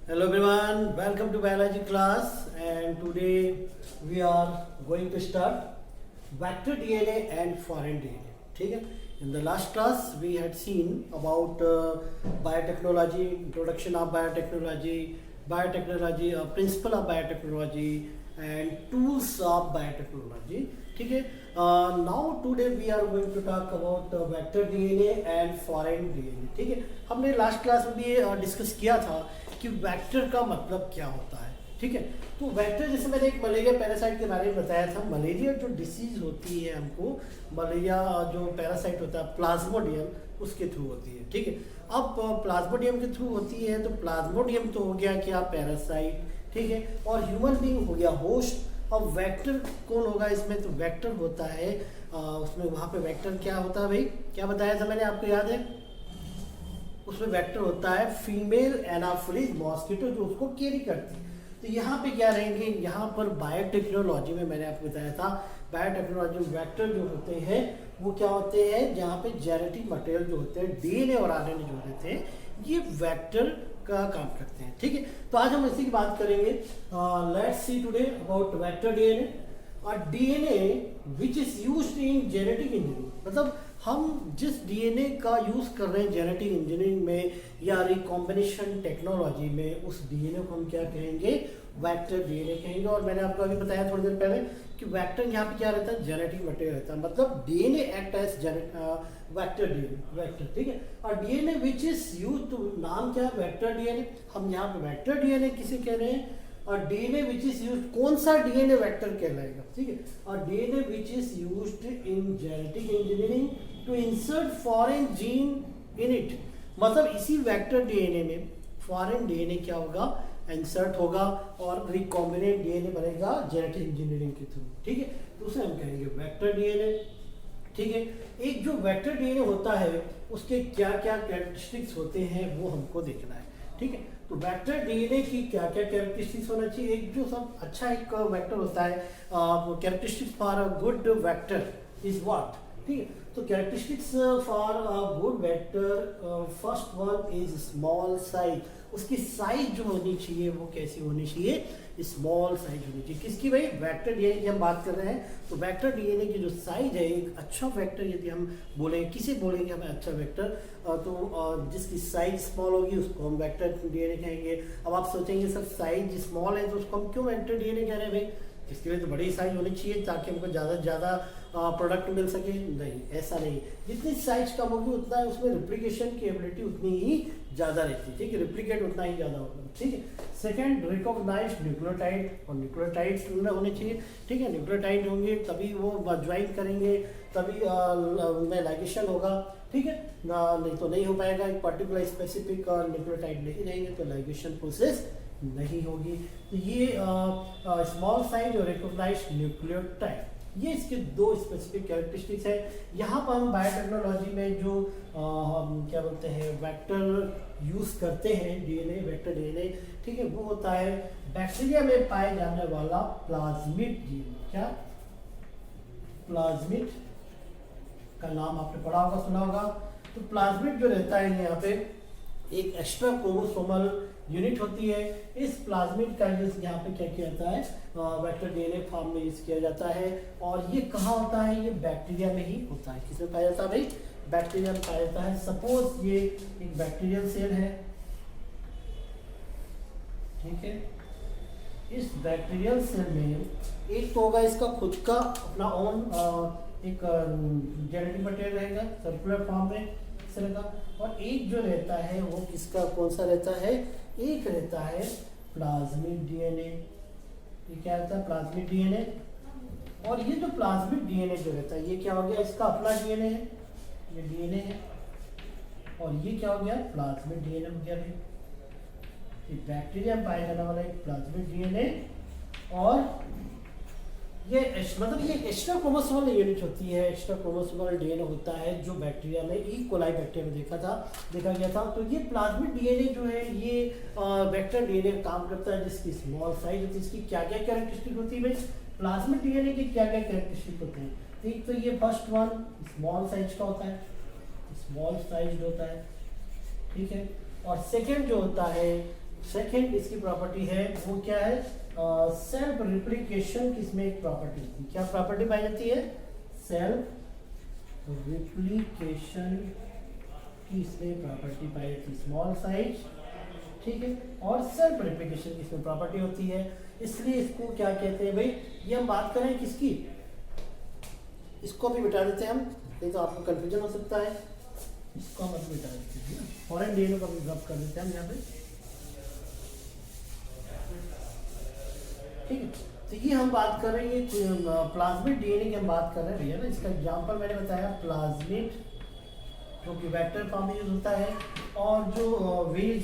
Hello everyone, welcome to biology class, and today we are going to start vector DNA and foreign DNA. ठीक है? In the last class we had seen about biotechnology, introduction of biotechnology, principle of biotechnology and tools of biotechnology. ठीक है? Now today we are going to talk about vector DNA and foreign DNA. ठीक है? हमने last class में भी discuss किया था कि वेक्टर का मतलब क्या होता है। ठीक है, तो वेक्टर जैसे मैंने एक मलेरिया पैरासाइट के बारे में बताया था। मलेरिया जो डिसीज होती है, हमको मलेरिया जो पैरासाइट होता है प्लाज्मोडियम, उसके थ्रू होती है। ठीक है, अब प्लाज्मोडियम के थ्रू होती है तो प्लाज्मोडियम तो हो गया क्या, पैरासाइट। ठीक है, और ह्यूमन बीइंग हो गया होस्ट। अब वेक्टर कौन होगा इसमें, तो वेक्टर होता है उसमें, वहाँ पे वेक्टर क्या होता है भाई, क्या बताया था मैंने, आपको याद है? उसमें वेक्टर होता है फीमेल एनाफिलिस मॉस्किटो जो उसको कैरी करती है। तो यहाँ पे क्या रहेंगे, यहाँ पर बायोटेक्नोलॉजी में मैंने आपको बताया था, बायोटेक्नोलॉजी में वेक्टर जो होते हैं वो क्या होते हैं, जहाँ पे जेनेटिक मटेरियल जो होते हैं, डीएनए और आरएनए जो होते हैं, ये वेक्टर का काम करते हैं। ठीक है, तो आज हम इसी की बात करेंगे। Let's see today about vector DNA और DNA which is used in genetic engineering. मतलब हम जिस डीएनए का यूज़ कर रहे हैं जेनेटिक इंजीनियरिंग में या रिकॉम्बिनेशन टेक्नोलॉजी में, उस डीएनए को हम क्या कहेंगे, वेक्टर डीएनए कहेंगे। और मैंने आपको अभी बताया थोड़ी देर पहले कि वेक्टर यहाँ पे क्या रहता है, जेनेटिक मटेरियल रहता है। मतलब DNA act as vector DNA, vector. ठीक है, और डीएनए विच इज यूज, तो नाम क्या है, वेक्टर डीएनए। हम यहाँ पे वेक्टर डीएनए किसे कह रहे हैं, और डीएनए विच इज यूज, कौन सा डीएनए वेक्टर कहलाएगा। ठीक है, और DNA which is used in genetic engineering to insert foreign gene in it. मतलब इसी वेक्टर डीएनए में फॉरेन डीएनए क्या होगा, इंसर्ट होगा और रिकॉम्बिनेंट डीएनए बनेगा जेनेटिक इंजीनियरिंग के थ्रू। ठीक है, तो उसे हम कहेंगे वेक्टर डीएनए। ठीक है, एक जो वेक्टर डीएनए होता है उसके क्या क्या कैरेक्टरिस्टिक्स होते हैं वो हमको देखना है। ठीक है, तो वेक्टर डीएनए की क्या क्या कैरेक्टरिस्टिक्स होना चाहिए। एक जो सब अच्छा एक वेक्टर होता है, characteristics for a good vector is what. ठीक है, तो characteristics for a good vector, first one is small size. उसकी साइज जो होनी चाहिए वो कैसी होनी चाहिए, स्मॉल साइज होनी चाहिए। किसकी भाई, वेक्टर डीएनए की हम बात कर रहे हैं। तो वेक्टर डीएनए की जो साइज है, एक अच्छा वेक्टर यदि हम बोलेंगे, किसे बोलेंगे हमें अच्छा वेक्टर, तो जिसकी साइज स्मॉल होगी उसको हम वेक्टर डीएनए कहेंगे। अब आप सोचेंगे सर साइज स्मॉल है तो उसको हम क्यों वेक्टर डीएनए कह रहे हैं भाई, इसके लिए तो बड़ी साइज होनी चाहिए ताकि हमको ज़्यादा से ज़्यादा प्रोडक्ट मिल सके। नहीं, ऐसा नहीं, जितनी साइज कम होगी उतना उसमें रिप्लिकेशन की एबिलिटी उतनी ही ज़्यादा रहती है। ठीक है, रिप्लिकेट उतना ही ज़्यादा होगा। ठीक है, सेकंड रिकॉग्नाइज्ड न्यूक्लियोटाइड, और न्यूक्लियोटाइड्स होने चाहिए। ठीक है, न्यूक्लियोटाइड होंगे तभी वो ज्वाइन करेंगे, तभी उनमें लाइगेशन होगा। ठीक है, नहीं तो नहीं हो पाएगा। एक पर्टिकुलर स्पेसिफिक न्यूक्लियोटाइड नहीं रहेंगे तो लाइगेशन प्रोसेस नहीं होगी। तो ये स्मॉल साइज और रिकॉग्नाइज्ड न्यूक्लियोटाइड, ये इसके दो स्पेसिफिक कैरेक्टरिस्टिक्स है। यहाँ पर हम बायोटेक्नोलॉजी में जो हम क्या बोलते हैं वेक्टर यूज करते हैं, डीएनए, वेक्टर डीएनए, ठीक है, वो होता है बैक्टीरिया में पाए जाने वाला प्लाज्मिड डीएनए। क्या, प्लाज्मिड का नाम आपने पढ़ा होगा, सुना होगा। तो प्लाज्मिड जो रहता है यहाँ पे एक एक्स्ट्रा क्रोमोसोमल यूनिट होती है। इस प्लाज्मिड का यूज यहाँ पे क्या किया जाता है, वेक्टर डीएनए फॉर्म में यूज किया जाता है। और ये कहाँ होता है, ये बैक्टीरिया में ही होता है। किसमें पाया जाता है भाई, बैक्टीरिया में पाया जाता है। सपोज ये एक बैक्टीरियल सेल है। ठीक है, इस बैक्टीरियल सेल में एक तो होगा इसका खुद का अपना ओन एक जेनेटिक मटेरियल रहेगा सर्कुलर फॉर्म में इस तरह का, और एक जो रहता है वो किसका, कौन सा रहता है, एक रहता है प्लाज्मिड डीएनए। ये क्या रहता है, प्लाज्मिड डीएनए। और ये जो प्लाज्मिड डीएनए जो रहता है ये क्या हो गया, इसका अपना डीएनए है, ये डीएनए है। और ये क्या हो गया, प्लाज्मिड डीएनए हो गया भाई। ये बैक्टीरिया में पाया जाने वाला एक प्लाज्मिड डीएनए। और ये मतलब ये एक्स्ट्रा क्रोमोसोमल यूनिट होती है, एक्स्ट्रा क्रोमोसोमल डीएनए होता है जो बैक्टीरिया में, ई कोलाई बैक्टीरिया में देखा गया था। तो ये प्लाज्मिड डीएनए जो है ये वेक्टर डीएनए काम करता है, जिसकी स्मॉल साइज होती है। इसकी क्या क्या कैरेक्टरिस्टिक होती है भाई, प्लाज्मिड डीएनए की क्या क्या कैरेक्टरिस्टिक होते हैं। एक तो ये फर्स्ट वन स्मॉल साइज का होता है, स्मॉल साइज होता है। ठीक है, और सेकेंड जो होता है सेकेंड इसकी प्रॉपर्टी है वो क्या है, सेल्फ रिप्लिकेशन की इसमें एक प्रॉपर्टी होती है। क्या प्रॉपर्टी पाई जाती है, सेल्फ रिप्लिकेशन की इसमें प्रॉपर्टी पाई जाती है, स्मॉल साइज, ठीक है, और सेल्फ रिप्लिकेशन की इसमें प्रॉपर्टी होती है। इसलिए इसको क्या कहते हैं भाई, ये हम बात करें किसकी, इसको भी मिटा देते हैं हम, नहीं तो आपको कंफ्यूजन हो सकता है, इसको हम अभी मिटा देते हैं, फॉरेन डीएनए को भी ड्रॉप कर देते हैं हम यहाँ पे, ठीक है। तो ये हम बात कर रहे हैं प्लाज्मिड डीएनए की हम बात कर रहे हैं भैया ना। इसका एग्जांपल मैंने बताया प्लाज्मिड, जो कि वेक्टर फॉर्म में यूज होता है, और जो वेज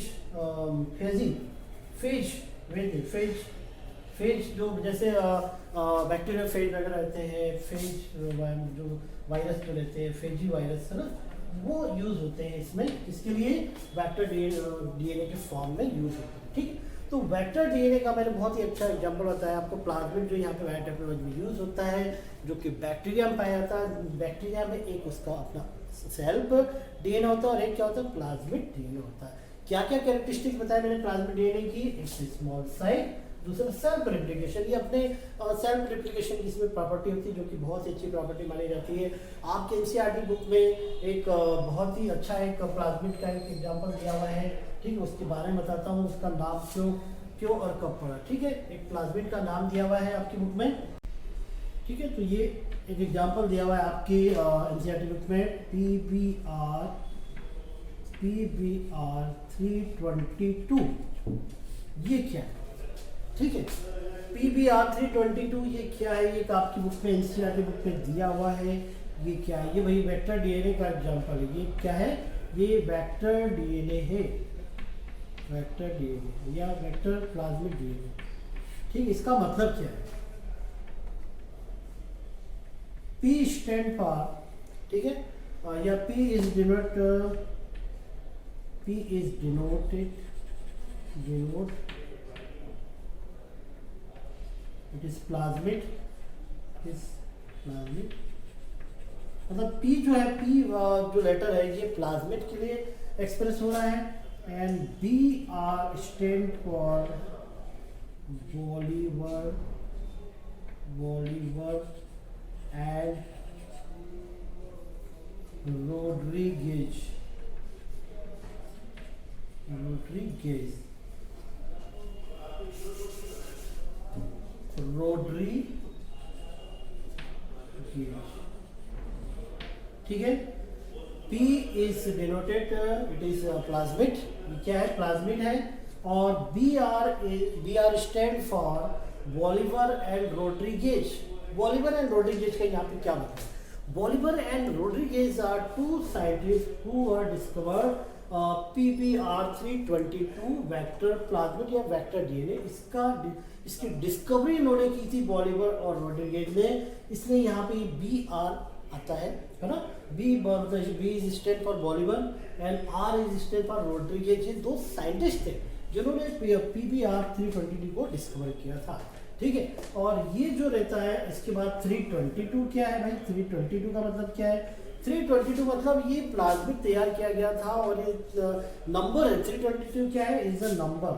फेज जो जैसे बैक्टीरिया फेज वगैरह रहते हैं, फेज जो वायरस जो रहते हैं, फेजी वायरस है ना, वो यूज होते हैं इसमें, इसके लिए वेक्टर डीएनए के फॉर्म में यूज होते हैं, ठीक है। तो वेक्टर डीएनए का मैंने बहुत ही अच्छा एग्जांपल बताया आपको, प्लाज्मिड जो यहाँ पे बायोटेक्नोलॉजी में यूज होता है, जो कि बैक्टीरिया में पाया जाता है। बैक्टीरिया में एक उसका अपना सेल्फ डीएनए होता है और एक क्या होता है, प्लाज्मिड डीएनए होता है। क्या क्या कैरेक्टरिस्टिक्स बताया मैंने प्लाज्मिड डीएनए की, एक स्मॉल साइज, दूसरा सेल्फ रेप्लिकेशन, ये अपने सेल्फ रेप्लिकेशन की इसमें प्रॉपर्टी होती है, जो कि बहुत ही अच्छी प्रॉपर्टी मानी जाती है। आपके एनसीईआरटी बुक में एक बहुत ही अच्छा एक प्लाज्मिड का एक एग्जांपल दिया हुआ है, ठीक है, उसके बारे में बताता हूँ, उसका नाम क्यों और कब पड़ा, ठीक है। एक प्लाज्मिड का नाम दिया हुआ है आपकी बुक में, ठीक है। तो ये एक एग्जांपल दिया हुआ है आपकी एनसीईआरटी बुक में, PBr 322, ये क्या है, ठीक है। PBr 322 ये क्या है, ये आपकी बुक में एनसीईआरटी बुक में दिया हुआ है। ये क्या है, ये वही वेक्टर डीएनए का एग्जांपल है। ये क्या है, ये वेक्टर डीएनए है, वेक्टर डीएनए या वेक्टर प्लाज्मिड डीएनए, ठीक। इसका मतलब क्या है, P स्टैंड फॉर, ठीक है, या P is denoted it is plasmid, मतलब P जो है, P जो लेटर है ये प्लाज्मिड के लिए एक्सप्रेस हो रहा है, and BR stand for Bolivar and Rodriguez, ठीक है। P is denoted, it is plasmid, क्या है, प्लाज्मिड है, और BR stand for Bolivar and Rodriguez. Bolivar and Rodriguez का यहाँ पे क्या मतलब है, Bolivar and Rodriguez are two scientist who are discovered PBr 322 vector plasmid या वेक्टर डीएनए। इसकी डिस्कवरी इन्होंने की थी बॉलीवर और रोड्रिगेज ने, इसलिए यहाँ पे BR आता है ना। B is stand for Bolivar and R is stand for Rodriguez. ये दो साइंटिस्ट थे जिन्होंने PBr 322 को डिस्कवर किया था, ठीक है। और ये जो रहता है इसके बाद 322 क्या है भाई, 322 का मतलब क्या है, 322 मतलब ये प्लाज्मिड तैयार किया गया था, और ये नंबर है 322 क्या है, इज अ नंबर,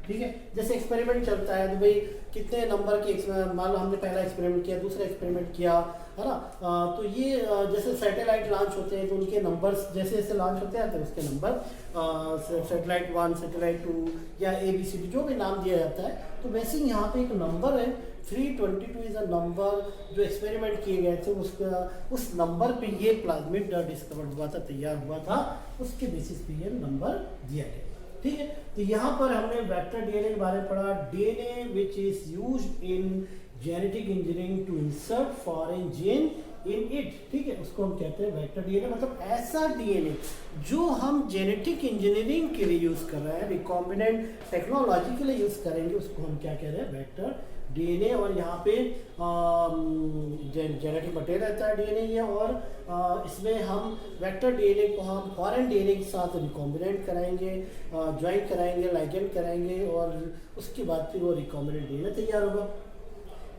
ठीक है। जैसे एक्सपेरिमेंट चलता है तो भाई कितने नंबर के, मान लो हमने पहला एक्सपेरिमेंट किया, दूसरा एक्सपेरिमेंट किया, है ना। तो ये जैसे सैटेलाइट लॉन्च होते हैं तो उनके नंबर्स जैसे जैसे लॉन्च होते हैं तो उसके नंबर सैटेलाइट 1, सैटेलाइट 2 या ABCD जो भी नाम दिया जाता है, तो वैसे ही यहाँ पे एक नंबर है 322 इज अ नंबर, जो एक्सपेरिमेंट किए गए थे उस नंबर पे ये प्लाज्मिड डिस्कवर्ड हुआ था, तैयार हुआ था, उसके बेसिस पे ये नंबर दिया गया, ठीक है। तो यहाँ पर हमने वेक्टर डीएनए के बारे में पढ़ा, DNA which is used in genetic engineering to insert foreign gene in it, ठीक है, उसको हम कहते हैं वेक्टर डीएनए। मतलब ऐसा डीएनए जो हम जेनेटिक इंजीनियरिंग के लिए यूज कर रहे हैं, रिकॉम्बिनेंट टेक्नोलॉजी के लिए यूज करेंगे, उसको हम क्या कह रहे हैं, वेक्टर डीएनए। और यहाँ पे जेनेटिक मटेरियल रहता है डीएनए ये, और इसमें हम वेक्टर डीएनए को हम फॉरेन डीएनए के साथ रिकॉम्बिनेंट कराएंगे, ज्वाइन कराएंगे, लाइगेंड कराएंगे, और उसके बाद फिर वो रिकॉम्बिनेंट डीएनए तैयार होगा।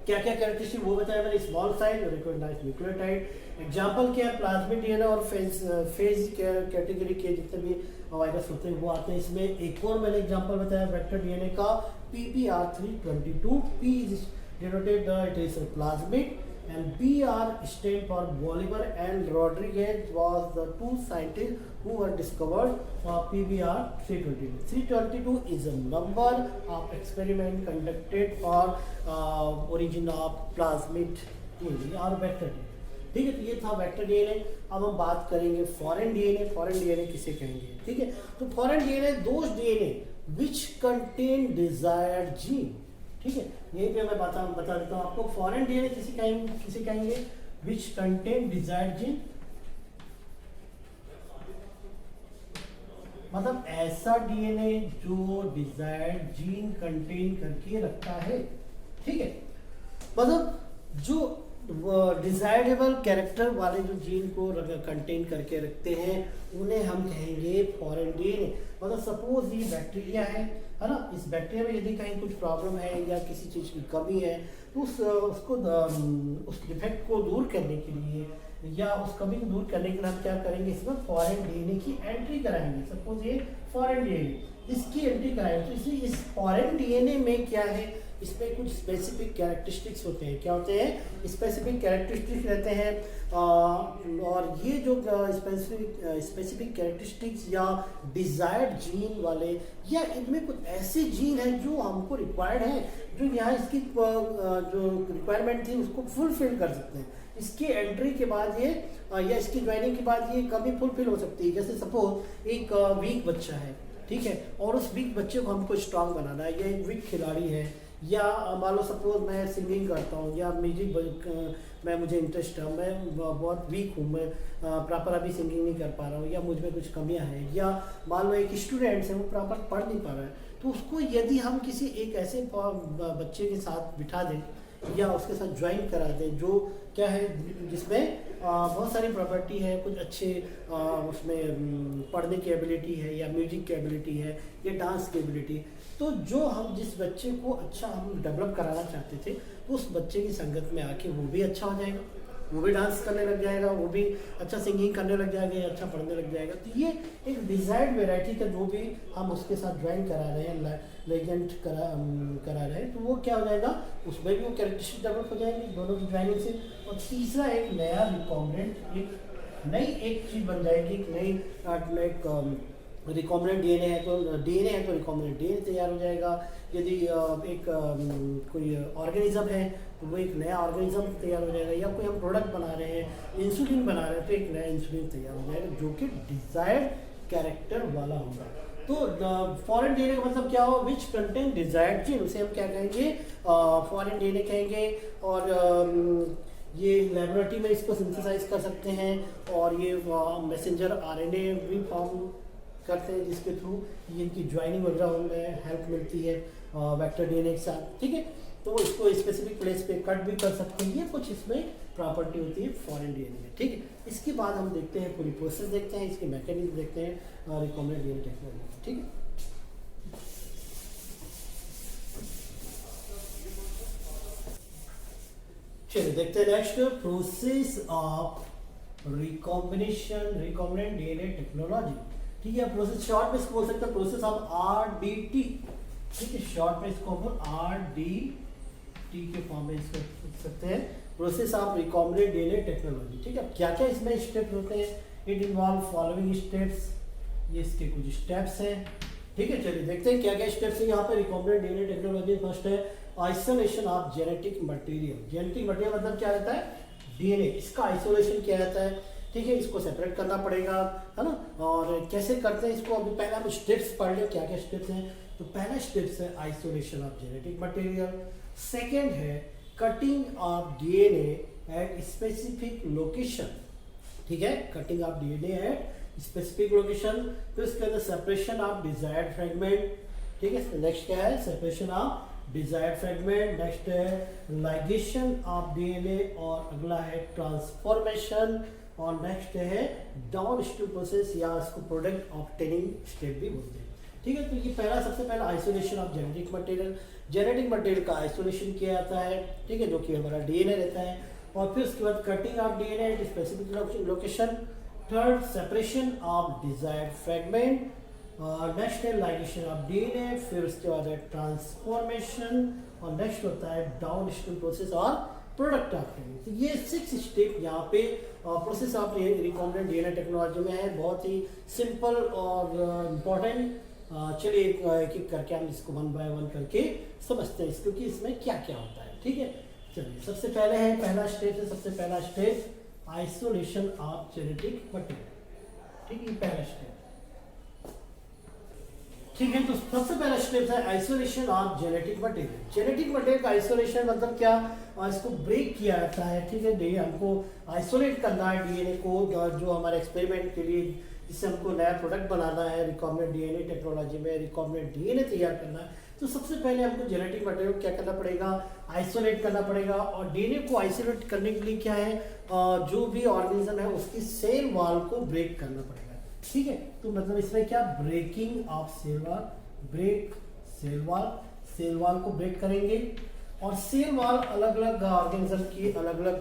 क्या क्या कैरेक्टरिस्टिक वो बताया मैंने, small size, recognised nucleotide example क्या है, प्लाज्मिड डीएनए और फेज कैटेगरी के जितने भी वायरस होते हैं वो आते हैं इसमें। एक और मैंने एग्जाम्पल बताया वेक्टर डीएनए का, PBR322, P is denoted it is plasmid and BR stand for Bolivar and Rodriguez was the two scientists who were discovered PBR322. 322 is a number of experiment conducted for origin of plasmid DNA or vector DNA। ठीक है, तो ये था vector DNA. अब हम बात करेंगे foreign DNA. Foreign DNA किसे कहेंगे? ठीक है, तो foreign DNA those DNA which contain desired gene. ठीक है, यही पे मैं बता देता हूँ आपको। फॉरेन डीएनए किसे कहेंगे? विच कंटेन डिजायर्ड जीन, मतलब ऐसा डीएनए जो डिजायर्ड जीन कंटेन करके रखता है। ठीक है, मतलब जो डिजायरेबल कैरेक्टर वाले जो जीन को कंटेन करके रखते हैं उन्हें हम कहेंगे फॉरेन डीएनए। मतलब सपोज ये बैक्टीरिया है ना, इस बैक्टीरिया में यदि कहीं कुछ प्रॉब्लम है या किसी चीज़ की कमी है तो उस डिफेक्ट को दूर करने के लिए या उस कमी को दूर करने के लिए हम क्या करेंगे, इसमें फॉरेन डीएनए की एंट्री कराएंगे। सपोज ये फॉरेन डीएनए, इसकी एंट्री कराएंगे तो इसलिए इस फॉरेन डीएनए में क्या है, इसमें कुछ स्पेसिफिक कैरेक्टरिस्टिक्स होते हैं। क्या होते हैं? स्पेसिफिक कैरेक्टरिस्टिक्स रहते हैं। और ये जो स्पेसिफिक कैरेक्टरिस्टिक्स या डिजायर्ड जीन वाले या इनमें कुछ ऐसे जीन हैं जो हमको रिक्वायर्ड है, जो यहाँ इसकी जो रिक्वायरमेंट थी उसको फुलफिल कर सकते हैं। इसकी एंट्री के बाद ये या इसकी ज्वाइनिंग के बाद ये कमी फुलफिल हो सकती है। जैसे सपोज एक वीक बच्चा है, ठीक है, और उस वीक बच्चे को हमको स्ट्रांग बनाना है, या एक वीक खिलाड़ी है, या मान लो सपोज मैं सिंगिंग करता हूँ या म्यूजिक में मुझे इंटरेस्ट है, मैं बहुत वीक हूँ, मैं प्रॉपर अभी सिंगिंग नहीं कर पा रहा हूँ, या मुझ में कुछ कमियाँ हैं, या मान लो एक स्टूडेंट है वो प्रॉपर पढ़ नहीं पा रहा है, तो उसको यदि हम किसी एक ऐसे बच्चे के साथ बिठा दें या उसके साथ ज्वाइन करा दें जो क्या है, जिसमें बहुत सारी प्रॉपर्टी है, कुछ अच्छे उसमें पढ़ने की एबिलिटी है या म्यूजिक की एबिलिटी है या डांस की एबिलिटी, तो जो हम जिस बच्चे को अच्छा हम डेवलप कराना चाहते थे तो उस बच्चे की संगत में आके वो भी अच्छा हो जाएगा, वो भी डांस करने लग जाएगा, वो भी अच्छा सिंगिंग करने लग जाएगा या अच्छा पढ़ने लग जाएगा। तो ये एक डिजायर्ड वेराइटी का जो भी हम उसके साथ ज्वाइन करा रहे हैं, लेजेंड करा रहे हैं, तो वो क्या हो जाएगा, उसमें भी वो कैरेक्टरिस्टिक डेवलप हो जाएंगे दोनों की ज्वाइनिंग से। और तीसरा एक नया रिकॉम्बिनेंट, एक नई एक चीज़ बन जाएगी, एक नई रिकॉम्बिनेंट डीएनए है तो रिकॉम्बिनेंट डीएनए तैयार हो जाएगा। यदि एक कोई ऑर्गेनिज्म है तो वो एक नया ऑर्गेनिज्म तैयार हो जाएगा, या कोई हम प्रोडक्ट बना रहे हैं, इंसुलिन बना रहे हैं, तो एक नया इंसुलिन तैयार हो जाएगा जो कि डिजायर्ड कैरेक्टर वाला होगा। तो फॉरेन डीएनए का मतलब क्या हो, विच कंटेन डिजायर्ड जीन, उसे हम क्या कहेंगे, फॉरेन डीएनए कहेंगे। और ये लेबोरेटरी में इसको सिंथेसाइज कर सकते हैं, और ये मैसेंजर आरएनए भी फॉर्म करते हैं जिसके थ्रू इनकी ज्वाइनिंग वगैरह में हेल्प मिलती है वेक्टर डीएनए के साथ। ठीक है, तो इसको स्पेसिफिक प्लेस पे कट भी कर सकते हैं, ये कुछ इसमें प्रॉपर्टी होती है फॉरेन डीएनए में। ठीक है, इसके बाद हम देखते हैं पूरी प्रोसेस देखते हैं, इसके मैकेनिज्म देखते हैं रिकॉम्बिनेंट डीएनए टेक्नोलॉजी। ठीक है, चलिए देखते हैं next process of recombinant DNA technology. ठीक है, प्रोसेस शॉर्ट में इसको बोल सकते हैं प्रोसेस ऑफ RDT। ठीक है, शॉर्ट में इसको हम RDT के फॉर्म में इसको लिख सकते हैं, process of recombinant DNA technology. ठीक है, क्या क्या इसमें स्टेप्स होते हैं, इट इन्वॉल्व फॉलोइंग स्टेप्स, ये इसके कुछ स्टेप्स हैं। ठीक है, चलिए देखते हैं क्या क्या स्टेप्स है यहाँ पे रिकॉम्बिनेंट डीएनए टेक्नोलॉजी। फर्स्ट है isolation of genetic material. Genetic material मतलब क्या रहता है, डीएनए, इसका आइसोलेशन किया जाता है। ठीक है, इसको सेपरेट करना पड़ेगा, है ना। और कैसे करते हैं इसको, अभी पहले हम स्टेप्स पढ़ लें क्या क्या स्टेप्स हैं। तो पहला स्टेप्स है isolation of genetic material. Second है cutting of DNA at specific location. ठीक है, cutting of DNA at specific location. फिर उसके अंदर सेपरेशन ऑफ डिजायर्ड फ्रेगमेंट। ठीक है, नेक्स्ट क्या है, separation of desired fragment. Next है लाइगेशन ऑफ डीएनए, और अगला है ट्रांसफॉर्मेशन, और नेक्स्ट है डाउन स्ट्रीम प्रोसेस या इसको प्रोडक्ट ऑब्टेनिंग स्टेप भी बोलते हैं। ठीक है, तो ये पहला सबसे पहला isolation of genetic material. Genetic material का आइसोलेशन किया जाता है, ठीक है, जो कि हमारा डीएनए रहता है। और फिर उसके बाद cutting of DNA at specific location, third separation of desired fragment, next है लाइगेशन ऑफ डीएनए, फिर उसके बाद है ट्रांसफॉर्मेशन, और नेक्स्ट होता है डाउनस्ट्रीम प्रोसेस और प्रोडक्ट ऑफ डीएनए। तो ये 6 स्टेप यहाँ पे process of recombinant DNA technology में है, बहुत ही सिंपल और इम्पोर्टेंट। चलिए एक एक करके हम इसको 1 बाय 1 करके समझते हैं क्योंकि इसमें क्या क्या होता है। ठीक है, चलिए सबसे पहले है पहला स्टेप है, सबसे पहला step isolation of genetic material. ठीक है, पहला स्टेप। ठीक है, तो सबसे पहला स्टेप है isolation of genetic material. Genetic material का आइसोलेशन मतलब क्या, इसको ब्रेक किया जाता है। ठीक है, हमको आइसोलेट करना है डीएनए को, जो हमारे एक्सपेरिमेंट के लिए जिससे हमको नया प्रोडक्ट बनाना है, रिकॉम्बिनेंट डीएनए टेक्नोलॉजी में रिकॉम्बिनेंट डीएनए तैयार करना है। तो सबसे पहले हमको जेनेटिक मटेरियल क्या करना पड़ेगा, आइसोलेट करना पड़ेगा। और डीएनए को आइसोलेट करने के लिए क्या है, जो भी ऑर्गेनिज्म है उसकी सेल वॉल को ब्रेक करना पड़ेगा। ठीक है, तो मतलब इसमें क्या, breaking of cell wall, break cell wall, cell wall को ब्रेक करेंगे। और सेल वॉल अलग अलग ऑर्गेनिज्म की अलग अलग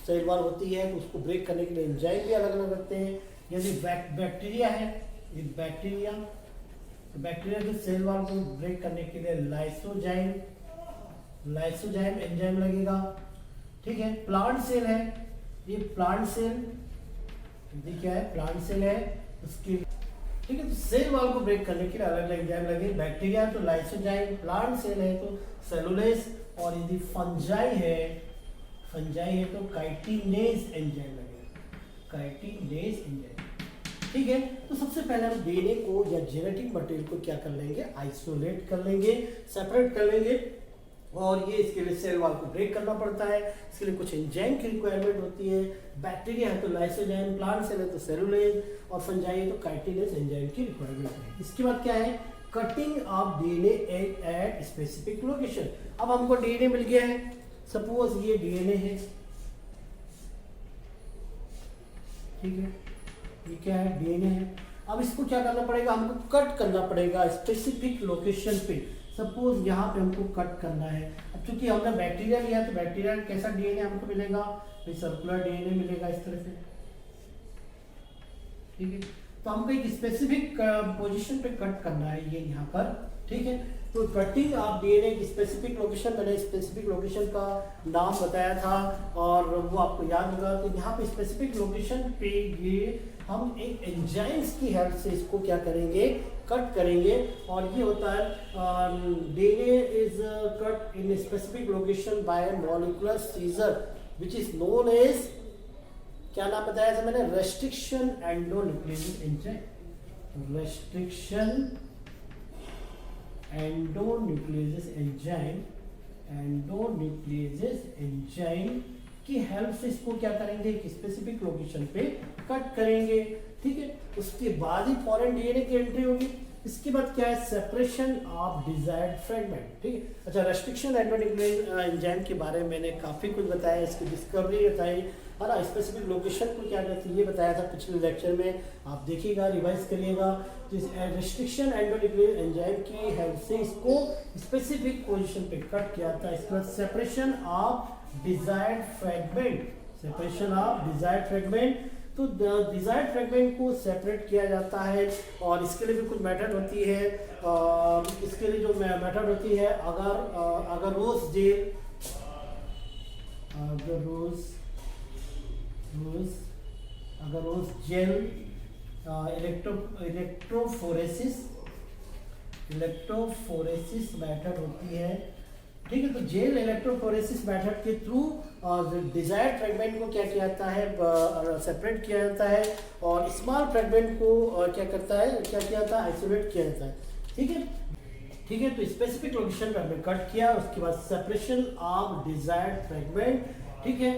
सेल वॉल होती है, तो उसको ब्रेक करने के लिए एंजाइम भी अलग अलग होते हैं। यदि बैक्टीरिया है, ये बैक्टीरिया, बैक्टीरिया के सेल वॉल को ब्रेक करने के लिए लाइसोजाइम, लाइसोजाइम एंजाइम लगेगा। ठीक है, प्लांट सेल है, ये प्लांट सेल, ये क्या है, प्लांट सेल है उसकी। ठीक है, तो सेल वॉल को ब्रेक करने के लिए अलग अलग एंजाइम लगे। बैक्टीरिया तो लाइसोजाइम, प्लांट सेल है तो सेलुलोज, और यदि फंजाई है, फंजाई है तो काइटिनेज एंजाइम लगेगा, काइटिनेज एंजाइम। ठीक है, तो सबसे पहले हम डीएनए को या जेनेटिक मटेरियल को क्या कर लेंगे, आइसोलेट कर लेंगे, सेपरेट कर लेंगे। और ये इसके लिए सेल वॉल को ब्रेक करना पड़ता है, इसके लिए कुछ एंजाइम की रिक्वायरमेंट होती है। बैक्टीरिया है तो लाइसोजाइम, प्लांट सेल है तो सेलुलोज, और फंजाई है तो काइटिनेज एंजाइम की रिक्वायरमेंट है। इसके बाद क्या है, cutting of DNA at specific location. अब हमको डीएनए मिल गया है, सपोज ये डीएनए है। ठीक है, ये क्या है, डीएनए है। अब इसको क्या करना पड़ेगा, हमको कट करना पड़ेगा स्पेसिफिक लोकेशन पे। सपोज यहाँ पे हमको कट करना है। अब चूंकि हमने बैक्टीरिया लिया तो बैक्टीरिया कैसा डीएनए हमको मिलेगा, सर्कुलर डीएनए मिलेगा इस तरह से। ठीक है, तो हमको एक स्पेसिफिक पोजीशन पे कट करना है ये यहाँ पर। ठीक है, तो कटिंग ऑफ डीएनए की स्पेसिफिक लोकेशन, मैंने स्पेसिफिक लोकेशन का नाम बताया था और वो आपको याद होगा। तो यहाँ पे स्पेसिफिक लोकेशन पे ये हम एक एंजाइम्स की हेल्प से इसको क्या करेंगे, कट करेंगे। और ये होता है DNA is cut in specific location by molecular scissor which is known as, क्या नाम बताया था मैंने, restriction endonucleases enzyme, restriction endonucleases enzyme, endonucleases enzyme की हेल्प से इसको क्या करेंगे, एक स्पेसिफिक लोकेशन पे कट करेंगे। ठीक है, उसके बाद ही फॉरेन डीएनए की एंट्री होगी। इसके बाद क्या है, सेपरेशन ऑफ डिजायर्ड फ्रेगमेंट। ठीक है, अच्छा, रेस्ट्रिक्शन एंडोन्यूक्लियोसिस एंजाइम के बारे में मैंने काफी कुछ बताया, इसकी डिस्कवरी बताई, है ना। स्पेसिफिक लोकेशन को क्या कहते हैं ये बताया था पिछले लेक्चर में, आप देखिएगा, रिवाइज करिएगा। तो इस रेस्ट्रिक्शन एंडोन्यूक्लियोसिस एंजाइम की हेल्प से इसको स्पेसिफिक पोजीशन पे कट किया था। इसके बाद separation of desired fragment, separation of desired fragment, तो डिजायर्ड फ्रेगमेंट को सेपरेट किया जाता है। और इसके लिए भी कुछ मेथड होती है। इसके लिए जो मेथड होती है, अगरोस जेल, अगरोस जेल, इलेक्ट्रोफोरेसिस मेथड होती है। ठीक है, तो जेल इलेक्ट्रोफोरेसिस मेथड के थ्रू डिजायर्ड फ्रेगमेंट को क्या किया जाता है, सेपरेट किया जाता है। और स्मॉल फ्रेगमेंट को क्या करता है, क्या किया जाता है, आइसोलेट किया जाता है। ठीक है, ठीक है, तो स्पेसिफिक लोकेशन पे हमने कट किया, उसके बाद सेपरेशन ऑफ डिजायर्ड फ्रेगमेंट। ठीक है,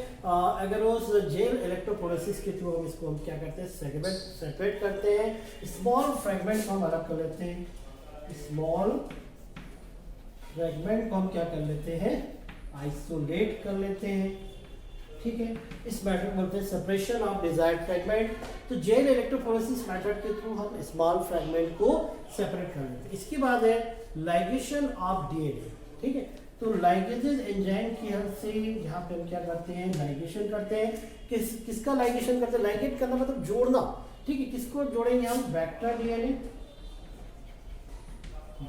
अगरोस जेल इलेक्ट्रोफोरेसिस के थ्रू हम इसको क्या करते हैं, सेपरेट करते हैं। स्मॉल फ्रेगमेंट को हम अलग कर लेते हैं, स्मॉल फ्रेगमेंट को हम क्या कर लेते हैं, आइसोलेट कर लेते हैं। ठीक है, इस मेथड को बोलते हैं सेपरेशन ऑफ डिजायर्ड फ्रेगमेंट। तो जेल इलेक्ट्रोफोरेसिस मेथड के थ्रू हम स्मॉल फ्रेगमेंट को सेपरेट कर लेते हैं। इसके बाद है लाइगेशन ऑफ डीएनए। ठीक है, तो तो लाइगेजेस एंजाइम की हेल्प से यहाँ पे हम क्या करते हैं, लाइगेशन करते हैं। किसका लाइगेशन करते हैं, लाइगेट करना मतलब जोड़ना, ठीक है। किसको जोड़ेंगे हम, वेक्टर डीएनए,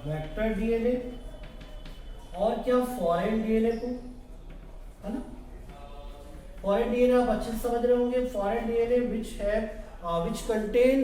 वेक्टर डीएनए और क्या, फॉरेन डीएनए को, है ना। फॉरेन डीएनए आप अच्छे से समझ रहे होंगे, foreign DNA which contain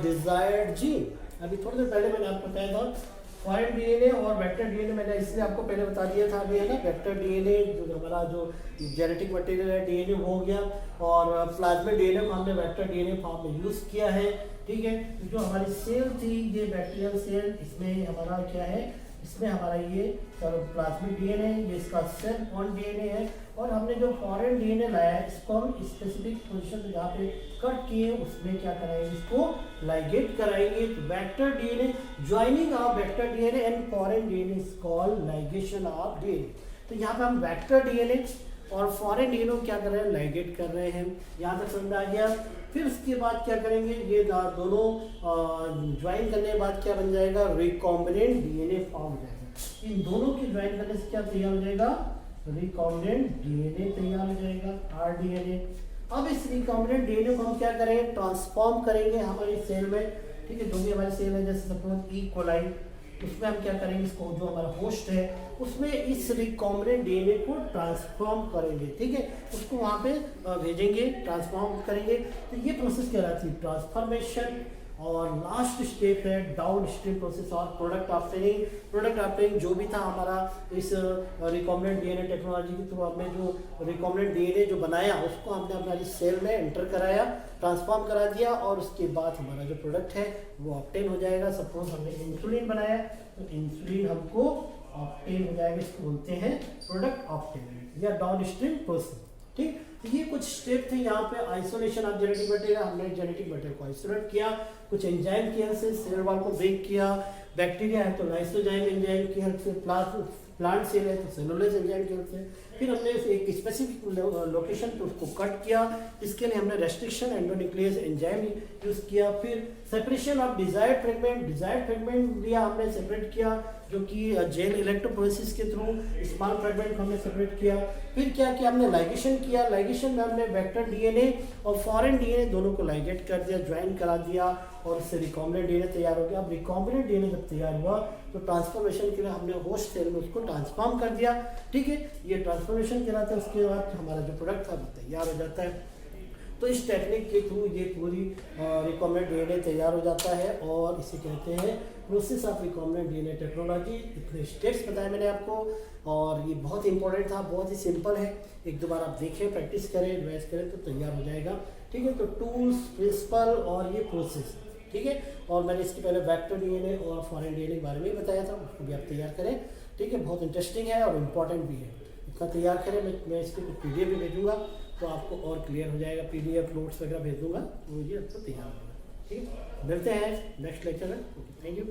desired gene. अभी थोड़ी देर पहले मैंने आपको बताया था फॉरेन डीएनए और वेक्टर डीएनए, मैंने इसलिए आपको पहले बता दिया था अभी, है ना। वेक्टर डीएनए जो हमारा जो जेनेटिक मटेरियल है डीएनए वो हो गया, और प्लाज्मिड डीएनए को हमने वेक्टर डीएनए फॉर्म में यूज किया है, ठीक है। जो हमारी सेल थी ये बैक्टीरियल सेल, इसमें हमारा क्या है, इसमें हमारा ये प्लाज्मिड डीएनए, ये इसका सेल बॉन्ड डीएनए है। और हमने जो फॉरेन डीएनए लाया है इसको हम स्पेसिफिक पोजीशन पे जहाँ पे कट किए उसमें क्या कराएंगे, इसको लाइगेट कराएंगे। तो vector DNA joining of vector DNA and foreign DNA is called ligation of DNA. तो यहाँ पे हम वेक्टर डीएनए और फॉरेन डीएनए क्या कर रहे हैं, लाइगेट कर रहे हैं। यहाँ तक समझ आ गया। फिर उसके बाद क्या करेंगे, ये दोनों ज्वाइन करने के बाद क्या बन जाएगा, रिकॉम्बिनेंट डीएनए फॉर्म हो जाएगा। इन दोनों की ज्वाइन करने से क्या तैयार हो जाएगा, रिकॉम्बिनेंट डीएनए तैयार हो जाएगा, आरडीएनए। अब इस रिकॉम्बिनेंट डीएनए को हम क्या करेंगे, ट्रांसफॉर्म करेंगे हमारी सेल में, ठीक है। जो भी हमारी सेल है, जैसे सपोज ई कोलाई, उसमें हम क्या करेंगे, इसको जो हमारा होस्ट है उसमें इस रिकॉम्बिनेंट डीएनए को ट्रांसफॉर्म करेंगे, ठीक है। उसको वहाँ पे भेजेंगे, ट्रांसफॉर्म करेंगे। तो ये प्रोसेस कहलाती है ट्रांसफॉर्मेशन। और लास्ट स्टेप है डाउन स्ट्रीम प्रोसेस और प्रोडक्ट ऑप्टेनिंग। प्रोडक्ट ऑप्टेनिंग जो भी था हमारा इस रिकॉम्बिनेंट डीएनए टेक्नोलॉजी के थ्रू हमने जो रिकॉम्बिनेंट डीएनए जो बनाया उसको हमने हमारी सेल में एंटर कराया, ट्रांसफॉर्म करा दिया, और उसके बाद हमारा जो प्रोडक्ट है वो ऑप्टेन हो जाएगा। सपोज हमने इंसुलिन बनाया तो इंसुलिन हमको ऑप्टेन हो जाएगा, इसको बोलते हैं प्रोडक्ट ऑप्टेन या डाउन स्ट्रीम प्रोसेस, ठीक। तो ये कुछ स्टेप थे यहाँ पे। आइसोलेशन ऑफ जेनेटिक मटेरियल, हमने जेनेटिक मटेरियल को आइसोलेट किया, कुछ एंजाइम की हेल्प से सेल वॉल को ब्रेक किया। बैक्टीरिया है तो लाइसोजाइम एंजाइम की हेल्प से, प्लांट सेल है तो सेलुलोज एंजाइम की हेल्प से। फिर हमने एक स्पेसिफिक लोकेशन पे उसको कट किया, इसके लिए हमने रेस्ट्रिक्शन एंडोन्यूक्लियस एंजाइम यूज किया। फिर सेपरेशन ऑफ डिजायर्ड फ्रेगमेंट लिया हमने, सेपरेट किया, जो कि जेल इलेक्ट्रोफोरेसिस के थ्रू स्मॉल फ्रेगमेंट को हमने सेपरेट किया। फिर क्या किया हमने, लाइगेशन किया। लाइगेशन में हमने वेक्टर डीएनए और फॉरेन डीएनए दोनों को लाइगेट कर दिया, ज्वाइन करा दिया, और उससे रिकॉम्बिनेंट डीएनए तैयार हो गया। अब रिकॉम्बिनेंट डीएनए जब तैयार हुआ तो ट्रांसफॉर्मेशन के लिए हमने होस्ट सेल में उसको ट्रांसफॉर्म कर दिया, ठीक है। ये ट्रांसफॉर्मेशन कहलाता है। उसके बाद हमारा जो प्रोडक्ट था वो तैयार हो जाता है। तो इस टेक्निक के थ्रू ये पूरी रिकॉम्बिनेंट डीएनए तैयार हो जाता है, और इसे कहते हैं process of recombinant DNA technology. इतने स्टेप्स बताए मैंने आपको, और ये बहुत इंपॉर्टेंट था, बहुत ही सिंपल है। एक दो बार आप देखें, प्रैक्टिस करें, रिवाइज करें तो तैयार हो जाएगा, ठीक है। तो टूल्स, प्रिंसिपल और ये प्रोसेस, ठीक है। और मैंने इसके पहले वेक्टर डीएनए और फॉरेन डीएनए के बारे में बताया था, उसको भी आप तैयार करें, ठीक है। बहुत इंटरेस्टिंग है और इम्पॉर्टेंट भी है। इतना तैयार करें, मैं इसके कुछ पीडीएफ भी भेजूंगा तो आपको और क्लियर हो जाएगा। पीडीएफ नोट्स वगैरह भेज दूंगा तो ये आपको तैयार हो जाएगा, ठीक है। मिलते हैं नेक्स्ट लेक्चर में। Thank you.